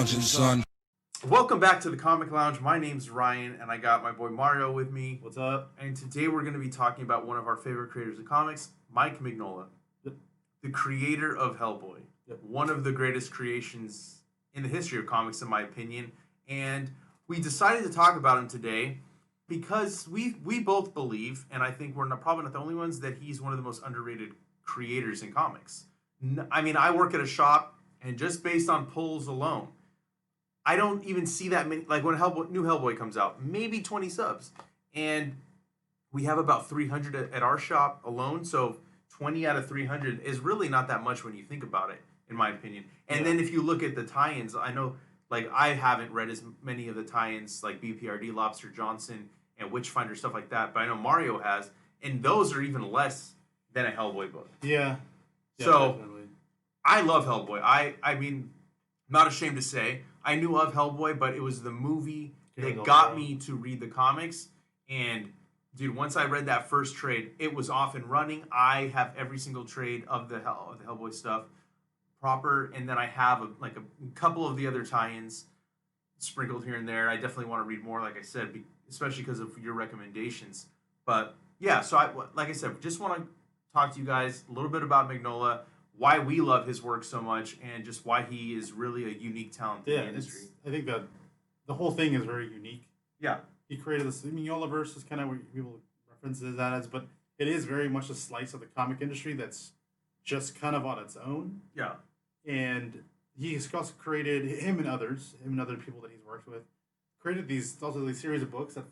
lounging, son. Welcome back to the Comic Lounge. My name's Ryan, and I got my boy Mario with me. What's up? And today we're going to be talking about one of our favorite creators of comics, Mike Mignola, the creator of Hellboy. One of the greatest creations in the history of comics, in my opinion. And we decided to talk about him today because we both believe, and I think we're probably not the only ones, that he's one of the most underrated creators in comics. I mean, I work at a shop, and just based on polls alone, I don't even see that many. Like when new Hellboy comes out, maybe 20 subs, and we have about 300 at our shop alone. So 20 out of 300 is really not that much when you think about it, in my opinion. And then if you look at the tie-ins, I know, like, I haven't read as many of the tie-ins like BPRD, Lobster Johnson, and Witchfinder, stuff like that. But I know Mario has, and those are even less than a Hellboy book. Yeah. So Definitely. I love Hellboy. I mean, not ashamed to say, I knew of Hellboy, but it was the movie that got me to read the comics. And dude, once I read that first trade, it was off and running. I have every single trade of the Hellboy stuff proper, and then I have a couple of the other tie-ins sprinkled here and there. I definitely want to read more, like I said, especially because of your recommendations. But yeah, so like I said, just want to talk to you guys a little bit about Mignola, why we love his work so much, and just why he is really a unique talent in the industry. I think that the whole thing is very unique. Yeah. He created this. Mignolaverse is kind of what people reference that as, but it is very much a slice of the comic industry that's just kind of on its own. Yeah. And he's also created, him and other people that he's worked with, created these series of books that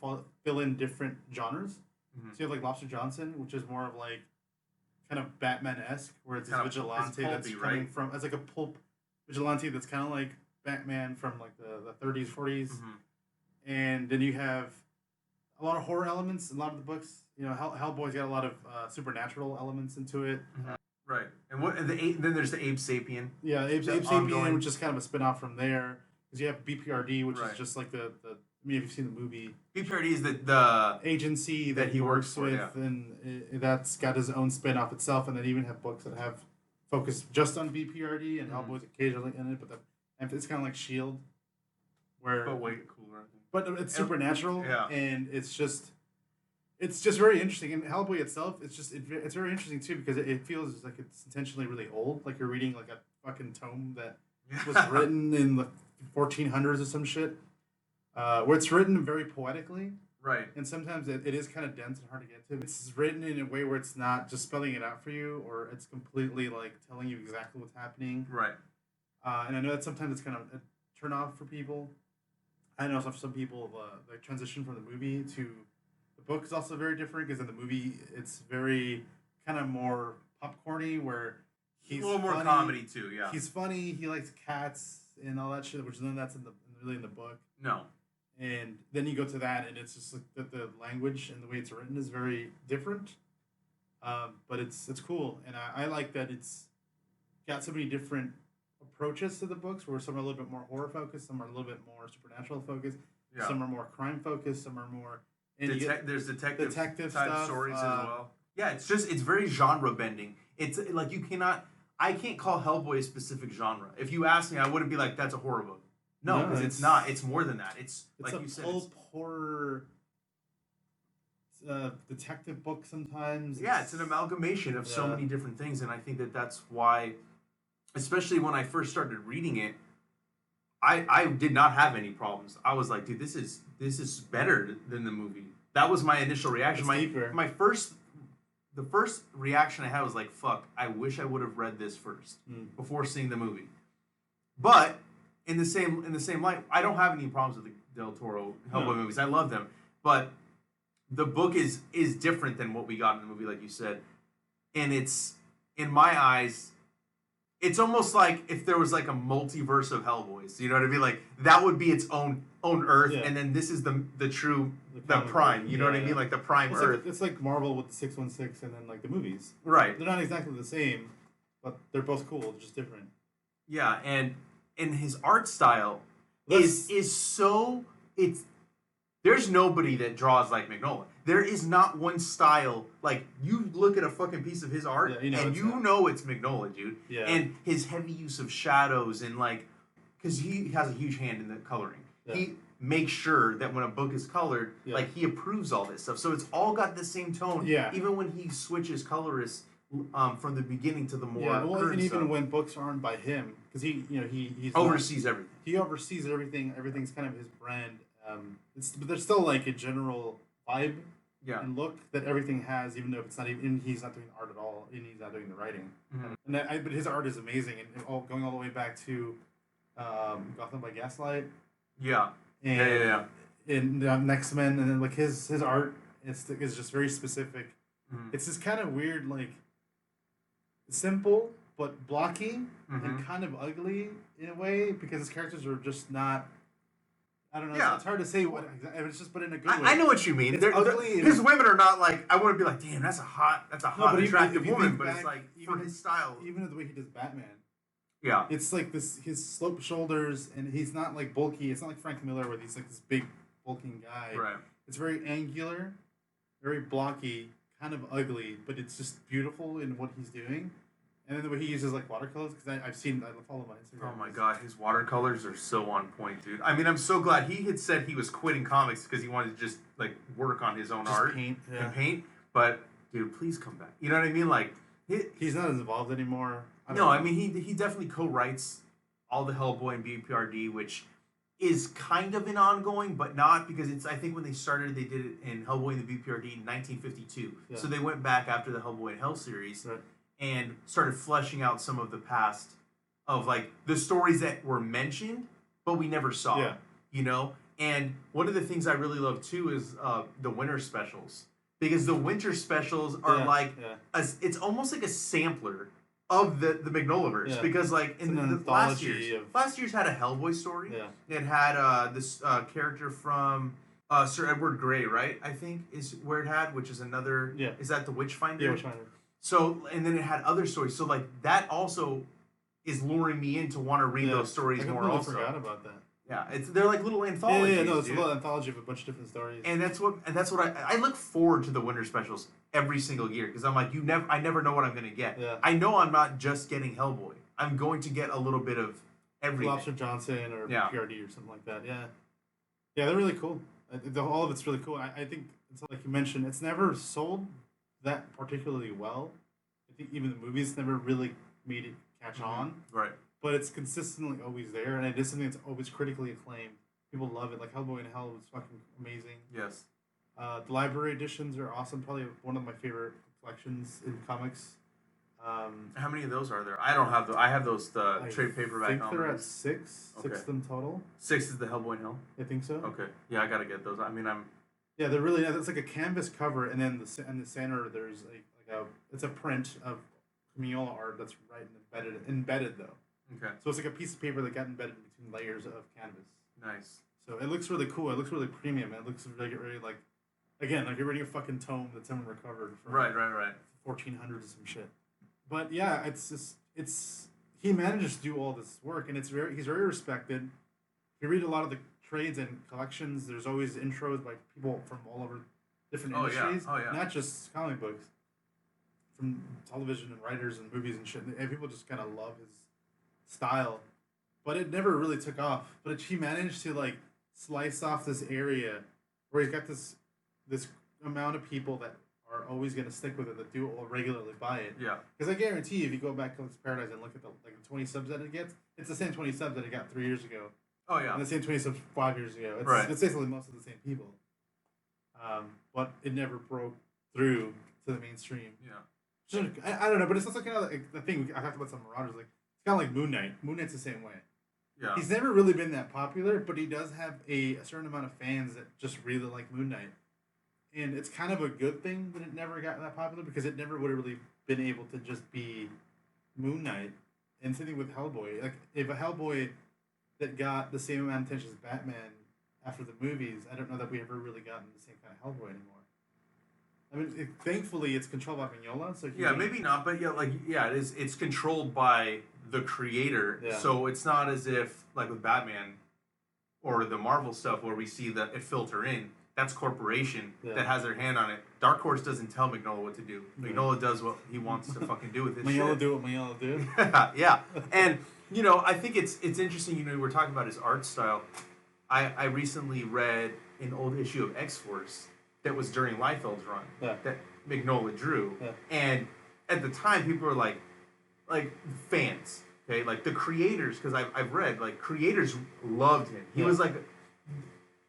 fill in different genres. Mm-hmm. So you have like Lobster Johnson, which is more of like kind of Batman-esque, where it's this vigilante that's coming from, it's like a pulp vigilante that's kind of like Batman from like the 30s, 40s. Mm-hmm. And then you have a lot of horror elements in a lot of the books. You know, Hellboy's got a lot of supernatural elements into it. Mm-hmm. Right. And then there's the Abe Sapien. Yeah, Abe Sapien, which is kind of a spin-off from there. Because you have BPRD, which is just like the I mean, if you've seen the movie, BPRD is the agency that he works with, yeah. And that's got his own spin-off itself. And then even have books that have focused just on BPRD, and Hellboy's occasionally in it, but it's kind of like S.H.I.E.L.D., but way cooler. But it's supernatural, yeah. And it's just very interesting. And Hellboy itself, it's very interesting too, because it feels like it's intentionally really old, like you're reading like a fucking tome that was written in the 1400s or some shit. Where it's written very poetically. Right. And sometimes it is kind of dense and hard to get to. It's written in a way where it's not just spelling it out for you, or it's completely like telling you exactly what's happening. Right. And I know that sometimes it's kind of a turn off for people. I know some people, the transition from the movie to the book is also very different, because in the movie it's very kind of more popcorny, where he's a little more funny, comedy too. Yeah. He's funny. He likes cats and all that shit, which then that's really in the book. No. And then you go to that, and it's just like the language and the way it's written is very different. But it's cool, and I like that it's got so many different approaches to the books, where some are a little bit more horror focused, some are a little bit more supernatural focused, some are more crime focused, some are more. And there's detective type stuff, stories as well. Yeah, it's very genre bending. It's like I can't call Hellboy a specific genre. If you ask me, I wouldn't be like, that's a horror book. No, because it's not. It's more than that. It's like you said, pulp horror detective book sometimes. Yeah, it's an amalgamation of so many different things, and I think that's why, especially when I first started reading it, I did not have any problems. I was like, dude, this is better than the movie. That was my initial reaction. The first reaction I had was like, fuck, I wish I would have read this first before seeing the movie. But in the same light, I don't have any problems with the Del Toro Hellboy movies. I love them, but the book is different than what we got in the movie, like you said, and it's, in my eyes, it's almost like if there was like a multiverse of Hellboys. You know what I mean? Like that would be its own Earth, and then this is the Prime. You know what I mean? Like the Prime Earth. It's like Marvel with the 616, and then like the movies. Right. They're not exactly the same, but they're both cool. They're just different. Yeah, and his art style is so there's nobody that draws like Mignola. There is not one style. Like, you look at a fucking piece of his art, and you know it's Mignola, dude. Yeah. And his heavy use of shadows, and like because he has a huge hand in the coloring. Yeah. He makes sure that when a book is colored, like he approves all this stuff. So it's all got the same tone. Yeah. Even when he switches colorists from the beginning to the more and even stuff. when books aren't by him, because he oversees everything. He oversees everything. Everything's kind of his brand. But there's still like a general vibe and look that everything has, even though it's not even he's not doing art at all, and he's not doing the writing. But his art is amazing, and going all the way back to Gotham by Gaslight. Yeah. And in Next Men, and then like his art is just very specific. It's just kind of weird, like simple but blocky and kind of ugly in a way, because his characters are just not. I don't know. Yeah. It's hard to say what. It's just, but in a good way. I know what you mean. They're ugly. His women are not like. I want to be like, damn, that's a hot, attractive woman. But it's like for his style. Even the way he does Batman. Yeah. It's like this. His sloped shoulders, and he's not like bulky. It's not like Frank Miller, where he's like this big, bulking guy. Right. It's very angular, very blocky, kind of ugly, but it's just beautiful in what he's doing. And then the way he uses like watercolors, because I follow him on Instagram. Oh my god, his watercolors are so on point, dude. I mean, I'm so glad he had said he was quitting comics because he wanted to just like work on his own art and paint. But dude, please come back. You know what I mean? Like he's not as involved anymore. I mean he definitely co-writes all the Hellboy and BPRD, which is kind of an ongoing, but not, because it's, I think when they started, they did it in Hellboy and the BPRD in 1952. Yeah. So they went back after the Hellboy and Hell series. Right. And started fleshing out some of the past of like the stories that were mentioned, but we never saw. Yeah. You know? And one of the things I really love too is the winter specials. Because the winter specials are it's almost like a sampler of the Mignolaverse. Yeah. Because like in the last year's had a Hellboy story. Yeah. It had this character from Sir Edward Grey, right? I think is where it had, which is another. Yeah. Is that the Witchfinder? Yeah, Witchfinder. So, and then it had other stories. So, like, that also is luring me in to want to read those stories more also. I forgot about that. Yeah, they're like little anthologies. It's a little anthology of a bunch of different stories. And that's what I look forward to the winter specials every single year, because I'm like, I never know what I'm going to get. Yeah. I know I'm not just getting Hellboy. I'm going to get a little bit of everything. Lobster Johnson or PRD or something like that. Yeah. Yeah, they're really cool. All of it's really cool. I think, it's like you mentioned, it's never sold that particularly well. I think even the movies never really made it catch on. Right. But it's consistently always there, and it is something that's always critically acclaimed. People love it. Like Hellboy in Hell was fucking amazing. Yes. The library editions are awesome. Probably one of my favorite collections in comics. How many of those are there? I don't have I have those trade paperback. I think they're at 6. Okay. 6 of them total. 6 is the Hellboy in Hell? I think so. Okay. Yeah, I gotta get those. I mean, Yeah, they're really. It's like a canvas cover, and then in the center there's it's a print of Mignola art that's embedded though. Okay. So it's like a piece of paper that got embedded between layers of canvas. Nice. So it looks really cool. It looks really premium. It looks like you're reading a fucking tome that someone recovered from 1400s or some shit. But yeah, he manages to do all this work, and he's very respected. If you read a lot of the trades and collections, there's always intros by people from all over different industries. Yeah. Not just comic books. From television and writers and movies and shit. And people just kind of love his style. But it never really took off. But he managed to like slice off this area where he's got this amount of people that are always going to stick with it, that do regularly buy it. Yeah. Because I guarantee you, if you go back to Comics Paradise and look at the 20 subs that it gets, it's the same 20 subs that it got 3 years ago. Oh, yeah. And the same 20 subs 5 years ago. It's basically most of the same people. But it never broke through to the mainstream. Yeah. I don't know, but it's also kind of like the thing I talked about some Marauders. Like it's kind of like Moon Knight. Moon Knight's the same way. Yeah. He's never really been that popular, but he does have a certain amount of fans that just really like Moon Knight, and it's kind of a good thing that it never got that popular, because it never would have really been able to just be Moon Knight. And same thing with Hellboy. Like if a Hellboy that got the same amount of attention as Batman after the movies, I don't know that we ever really gotten the same kind of Hellboy anymore. I mean, thankfully, it's controlled by Mignola, so maybe not, but it is. It's controlled by the creator, so it's not as if like with Batman or the Marvel stuff where we see that it filter in. That's corporation that has their hand on it. Dark Horse doesn't tell Mignola what to do. Mignola does what he wants to fucking do with his shit. Mignola do what Mignola do. Yeah, and I think it's interesting. We're talking about his art style. I recently read an old issue of X-Force that was during Liefeld's run that Mignola drew, and at the time people were like fans, okay, like the creators, because I've read like creators loved him. He was like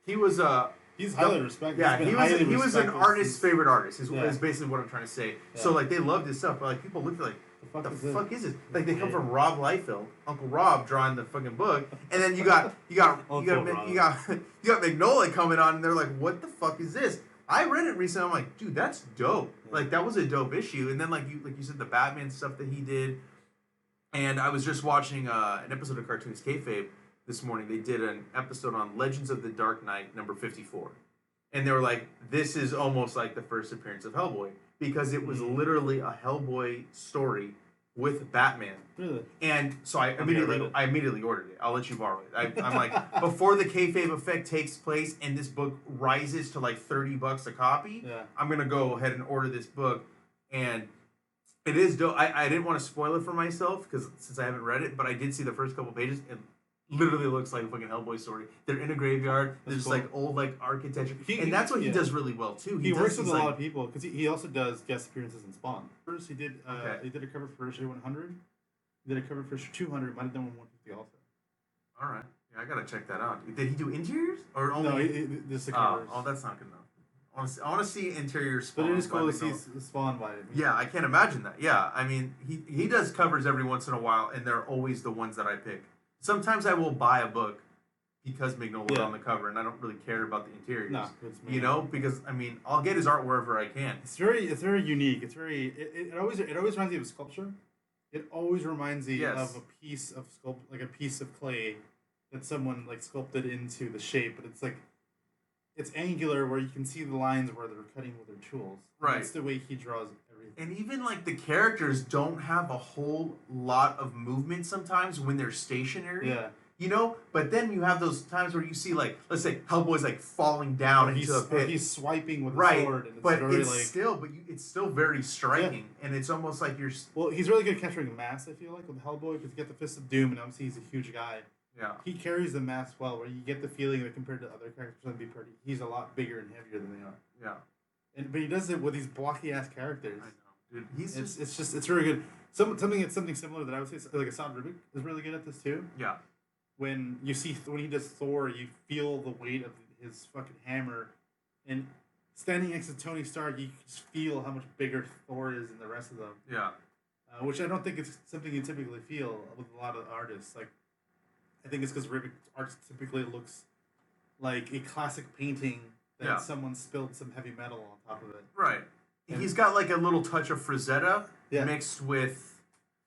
he's highly respected. Yeah, he was an artist's favorite artist. Is basically what I'm trying to say. Yeah. So like they loved his stuff, but like people looked like, the fuck is this? Like they come from Rob Liefeld, Uncle Rob drawing the fucking book, and then you got Mignola coming on, and they're like, what the fuck is this? I read it recently. I'm like, dude, that's dope. Yeah. Like that was a dope issue. And then like you said, the Batman stuff that he did. And I was just watching an episode of Cartoons Kayfabe this morning. They did an episode on Legends of the Dark Knight number 54. And they were like, this is almost like the first appearance of Hellboy. Because it was literally a Hellboy story with Batman. Really? And so I immediately ordered it. I'll let you borrow it. I'm like, before the kayfabe effect takes place and this book rises to like $30 a copy, I'm going to go ahead and order this book. And it is dope. I didn't want to spoil it for myself because since I haven't read it, but I did see the first couple pages. It literally looks like a fucking Hellboy story. They're in a graveyard. There's cool. Like old like architecture, and that's what he does really well too. He works with a lot of people because he also does guest appearances in Spawn. First, he did a cover for issue 100. He did a cover for issue 200. Might have done 150 also. All right, yeah, I gotta check that out. Did he do interiors or only? No, just the covers. Oh, that's not good enough. I want to see interior Spawn. But it is cool to see Spawn by it. Yeah, I can't imagine that. Yeah, I mean, he does covers every once in a while, and they're always the ones that I pick. Sometimes I will buy a book because Mignola's on the cover, and I don't really care about the interiors. No, because I mean, I'll get his art wherever I can. It's very unique. It's very. It always reminds me of sculpture. It always reminds me of a piece of like a piece of clay that someone like sculpted into the shape, but it's like. It's angular where you can see the lines where they're cutting with their tools. Right. That's the way he draws everything. And even like the characters don't have a whole lot of movement sometimes when they're stationary. Yeah. You know? But then you have those times where you see like, let's say Hellboy's like falling down into a pit. He's swiping with a sword. And it's still very striking. Yeah. And it's almost like you're... Well, he's really good at capturing mass, I feel like, with Hellboy, because you get the Fist of Doom, and obviously he's a huge guy. Yeah. He carries the mass well, where you get the feeling that compared to other characters on BPRD, he's a lot bigger and heavier than they are. Yeah. But he does it with these blocky ass characters. I know, dude. It's really good. Something similar that I would say, like Assad Ribic is really good at this too. Yeah. When he does Thor, you feel the weight of his fucking hammer, and standing next to Tony Stark, you just feel how much bigger Thor is than the rest of them. Yeah. Which I don't think is something you typically feel with a lot of artists. Like, I think it's because Ribic's art typically looks like a classic painting that someone spilled some heavy metal on top of it. Right. And he's got like a little touch of Frazetta mixed with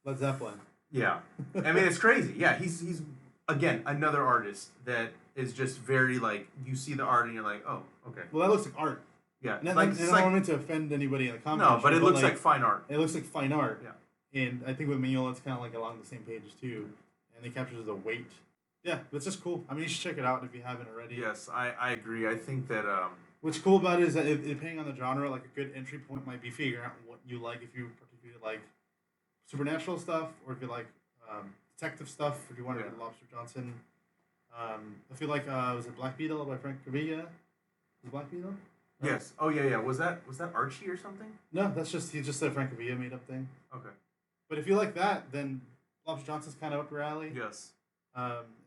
Led Zeppelin. Yeah. I mean, it's crazy. Yeah, he's again another artist that is just very like you see the art and you're like, oh, okay. Well, that looks like art. Yeah. And I don't mean to offend anybody in the comments. No, but it looks like fine art. It looks like fine art. Yeah. And I think with Mignola, it's kind of like along the same page too. And it captures the weight. Yeah, it's just cool. I mean, you should check it out if you haven't already. Yes, I agree. I think that... What's cool about it is that depending on the genre, like a good entry point might be figuring out what you like. If you particularly like supernatural stuff, or if you like detective stuff, if you want to read Lobster Johnson. I feel like, was it Black Beetle by Frank Cavilla? Was it Black Beetle? No? Yes. Oh, yeah. Was that Archie or something? No, he just said Frank Cavilla made up thing. Okay. But if you like that, then Lobster Johnson's kind of up your alley. Yes.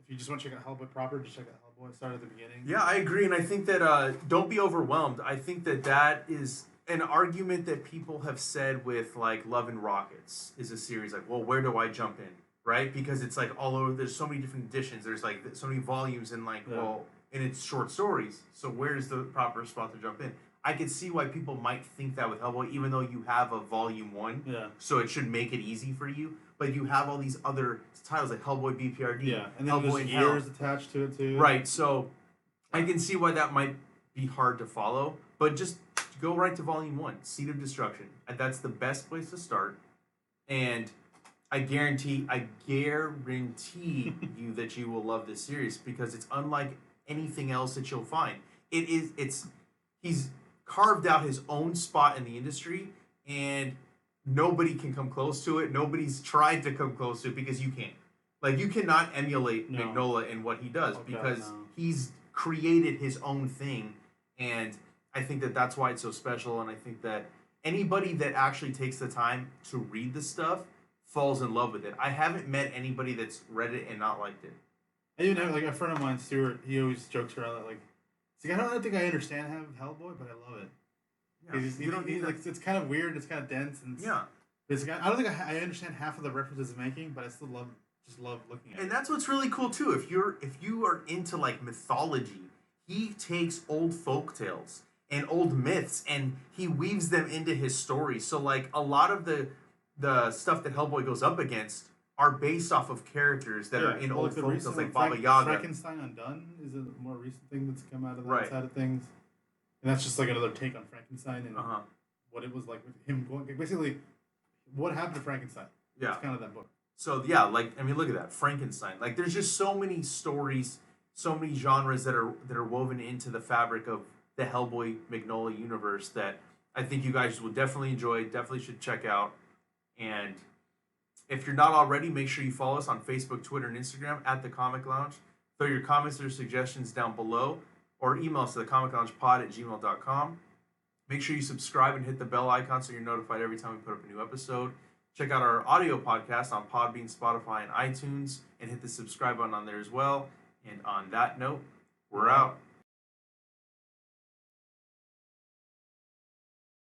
If you just want to check out Hellboy proper, just check out Hellboy. Start at the beginning. Yeah, I agree, and I think that don't be overwhelmed. I think that is an argument that people have said with like Love and Rockets is a series like, well, where do I jump in, right? Because it's like all over. There's so many different editions. There's like so many volumes, and like well, and it's short stories. So where's the proper spot to jump in? I could see why people might think that with Hellboy, even though you have a volume 1. Yeah. So it should make it easy for you. But you have all these other titles like Hellboy BPRD. Yeah, and then Hellboy there's years attached to it too. Right, so I can see why that might be hard to follow. But just go right to volume 1, Seed of Destruction. And that's the best place to start. And I guarantee you that you will love this series because it's unlike anything else that you'll find. He's carved out his own spot in the industry, and nobody can come close to it. Nobody's tried to come close to it because you can't. Like, you cannot emulate No. Mignola in what he does because no. he's created his own thing, and I think that that's why it's so special. And I think that anybody that actually takes the time to read the stuff falls in love with it. I haven't met anybody that's read it and not liked it. I even have like a friend of mine, Stuart. He always jokes around that like, see, I don't think I understand Hellboy, but I love it. Yeah. You don't need like it's kind of weird. It's kind of dense, and I don't think I understand half of the references it's making, but I still love looking at it. And that's what's really cool too. If you are into like mythology, he takes old folk tales and old myths and he weaves them into his stories. So like a lot of the stuff that Hellboy goes up against are based off of characters that are in old folk tales, like Baba Yaga. Frankenstein Undone is a more recent thing that's come out of that side of things, and that's just like another take on Frankenstein and what it was like with him going. Basically, what happened to Frankenstein? Yeah, it's kind of that book. So yeah, like I mean, look at that Frankenstein. Like, there's just so many stories, so many genres that are woven into the fabric of the Hellboy Mignola universe that I think you guys will definitely enjoy. Definitely should check out. And if you're not already, make sure you follow us on Facebook, Twitter, and Instagram at The Comic Lounge. Throw your comments or suggestions down below or email us to thecomicloungepod@gmail.com. Make sure you subscribe and hit the bell icon so you're notified every time we put up a new episode. Check out our audio podcast on Podbean, Spotify, and iTunes, and hit the subscribe button on there as well. And on that note, we're out.